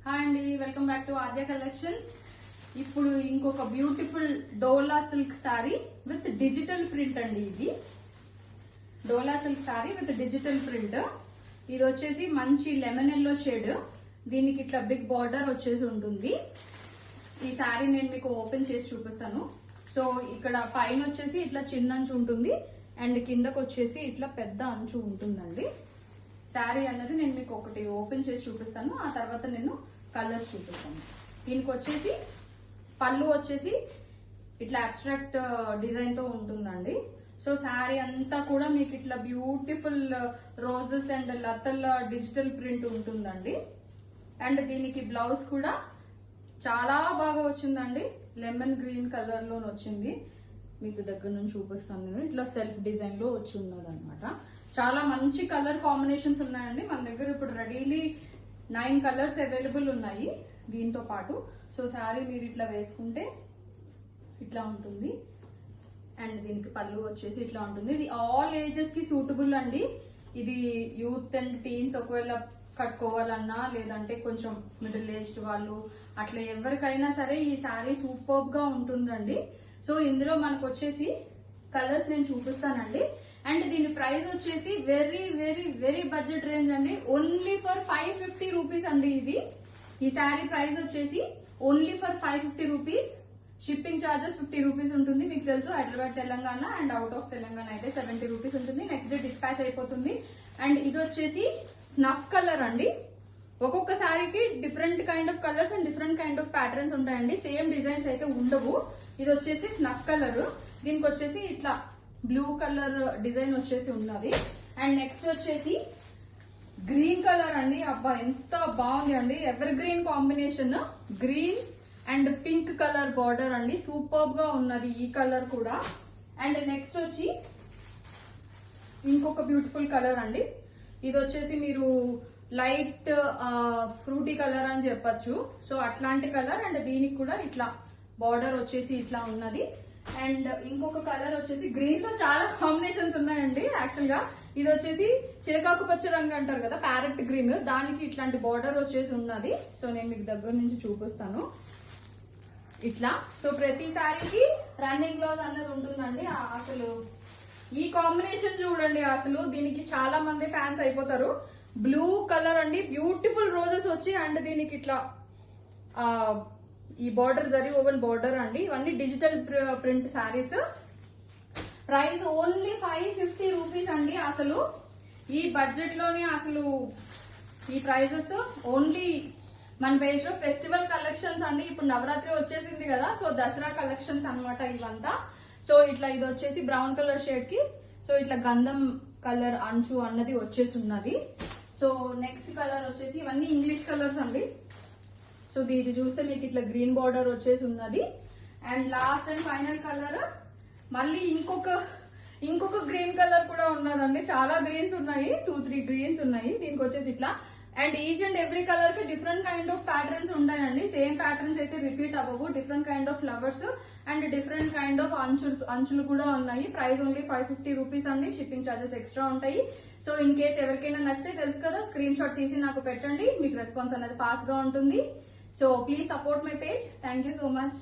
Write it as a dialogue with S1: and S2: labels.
S1: Hi అండి, welcome back to Aadya collections. ఇప్పుడు ఇంకొక beautiful Dola silk sari with digital print అండి. ఇది Dola silk sari with digital print. ఇది వచ్చేసి మంచి లెమన్ ఎల్లో షేడ్. దీనికి ఇట్లా బిగ్ బార్డర్ వచ్చేసి ఉంటుంది. ఈ సారీ నేను మీకు ఓపెన్ చేసి చూపిస్తాను. సో ఇక్కడ పైన వచ్చేసి ఇట్లా చిన్న అంచు ఉంటుంది అండ్ కిందకు వచ్చేసి ఇట్లా పెద్ద అంచు ఉంటుందండి. శారీ అన్నది నేను మీకు ఒకటి ఓపెన్ చేసి చూపిస్తాను, ఆ తర్వాత నేను కలర్స్ చూపిస్తాను. దీనికి వచ్చేసి పళ్ళు వచ్చేసి ఇట్లా అబ్స్ట్రాక్ట్ డిజైన్ తో ఉంటుందండి. సో శారీ అంతా కూడా మీకు ఇట్లా బ్యూటిఫుల్ రోజెస్ అండ్ లతల్ డిజిటల్ ప్రింట్ ఉంటుందండి. అండ్ దీనికి బ్లౌజ్ కూడా చాలా బాగా వచ్చిందండి. లెమన్ గ్రీన్ కలర్ లో వచ్చింది. మీకు దగ్గర నుంచి చూపిస్తాను నేను. ఇట్లా సెల్ఫ్ డిజైన్ లో వచ్చి ఉన్నది అనమాట. చాలా మంచి కలర్ కాంబినేషన్స్ ఉన్నాయండి మన దగ్గర. ఇప్పుడు రెడీలీ 9 కలర్స్ అవైలబుల్ ఉన్నాయి దీంతో పాటు. సో శారీ మీరు ఇట్లా వేసుకుంటే ఇట్లా ఉంటుంది. అండ్ దీనికి పళ్ళు వచ్చేసి ఇట్లా ఉంటుంది. ఇది ఆల్ ఏజెస్ కి సూటబుల్ అండి. ఇది యూత్ అండ్ టీన్స్ ఒకవేళ కట్టుకోవాలన్నా, లేదంటే కొంచెం మిడిల్ ఏజ్డ్ వాళ్ళు, అట్లా ఎవరికైనా సరే ఈ శారీ సూపర్ గా ఉంటుందండి. సో ఇందులో మనకు వచ్చేసి కలర్స్ నేను చూపిస్తానండి. అండ్ దీని ప్రైస్ వచ్చేసి very very very budget range అండి. ఓన్లీ ఫర్ 550 రూపీస్ అండి. ఇది ఈ శారీ ప్రైస్ వచ్చేసి only for 550 rupees. Shipping charges 50 rupees ఉంటుంది. మీకు తెలుసు Hyderabad Telangana and out of Telangana అయితే 70 రూపీస్ ఉంటుంది. నెక్స్ట్ డే డిస్పాచ్ అయిపోతుంది. అండ్ ఇది వచ్చేసి స్నఫ్ కలర్ అండి. ఒక్కొక్క శారీకి different kind of colours and different kind of patterns ఉంటాయండి. సేమ్ డిజైన్స్ అయితే ఉండవు. ఇది వచ్చేసి స్నఫ్ కలర్. దీనికి వచ్చేసి ఇట్లా బ్లూ కలర్ డిజైన్ వచ్చేసి ఉన్నది. అండ్ నెక్స్ట్ వచ్చేసి గ్రీన్ కలర్ అండి. అబ్బా ఎంత బాగుంది అండి. Ever green combination. Green and pink colour border అండి. సూపర్ గా ఉన్నది ఈ కలర్ కూడా. అండ్ నెక్స్ట్ వచ్చి ఇంకొక బ్యూటిఫుల్ కలర్ అండి. ఇది వచ్చేసి మీరు లైట్ ఫ్రూటీ కలర్ అని చెప్పచ్చు. సో అట్లాంటి కలర్. అండ్ దీనికి కూడా ఇట్లా బార్డర్ వచ్చేసి ఇట్లా ఉన్నది. అండ్ ఇంకొక కలర్ వచ్చేసి గ్రీన్ లో చాలా కాంబినేషన్స్ ఉన్నాయండి. యాక్చువల్ గా ఇది వచ్చేసి చిలకాకు పచ్చ రంగు అంటారు కదా, ప్యారెట్ గ్రీన్. దానికి ఇట్లాంటి బార్డర్ వచ్చేసి ఉన్నది. సో నేను మీకు దగ్గర నుంచి చూపిస్తాను ఇట్లా. సో ప్రతి సారీకి రన్నింగ్ బ్లౌజ్ అన్నది ఉంటుందండి. అసలు ఈ కాంబినేషన్ చూడండి, అసలు దీనికి చాలా మంది ఫ్యాన్స్ అయిపోతారు. బ్లూ కలర్ అండి, బ్యూటిఫుల్ రోజెస్ వచ్చి అండ్ దీనికి ఇట్లా ఈ బార్డర్ జరీ ఓవెన్ బార్డర్ అండి. ఇవన్నీ digital print saris. Price only 550 rupees అండి. అసలు ఈ బడ్జెట్ లోనే అసలు ఈ ప్రైజెస్ ఓన్లీ మన పేజ్ లో ఫెస్టివల్ కలెక్షన్స్ అండి. ఇప్పుడు నవరాత్రి వచ్చేసింది కదా, సో దసరా కలెక్షన్స్ అన్నమాట ఇవంతా. సో ఇట్లా ఇది వచ్చేసి బ్రౌన్ కలర్ షేడ్ కి సో ఇట్లా గంధం కలర్ అంచు అన్నది వచ్చేసి ఉన్నది. సో నెక్స్ట్ కలర్ వచ్చేసి ఇవన్నీ ఇంగ్లీష్ కలర్స్ అండి. సో ఇది చూస్తే మీకు ఇట్లా గ్రీన్ బార్డర్ వచ్చేసి ఉన్నది. And last and final colour మళ్ళీ ఇంకొక గ్రీన్ కలర్ కూడా ఉన్నదండి. చాలా గ్రీన్స్ ఉన్నాయి, 2-3 గ్రీన్స్ ఉన్నాయి. దీనికి వచ్చేసి ఇట్లా. And each and every colour కి డిఫరెంట్ కైండ్ ఆఫ్ ప్యాటర్న్స్ ఉంటాయండి. సేమ్ ప్యాటర్న్స్ అయితే రిపీట్ అవ్వవు. Different kind of flowers and different kind of అంచులు కూడా ఉన్నాయి. ప్రైస్ ఓన్లీ 550 రూపీస్ అండి. షిప్పింగ్ ఛార్జెస్ ఎక్స్ట్రా ఉంటాయి. సో ఇన్ కేస్ ఎవరికైనా నచ్చితే తెలుసు కదా, స్క్రీన్ షాట్ తీసి నాకు పెట్టండి. మీకు రెస్పాన్స్ అనేది ఫాస్ట్ గా ఉంటుంది. So please support my page. Thank you so much.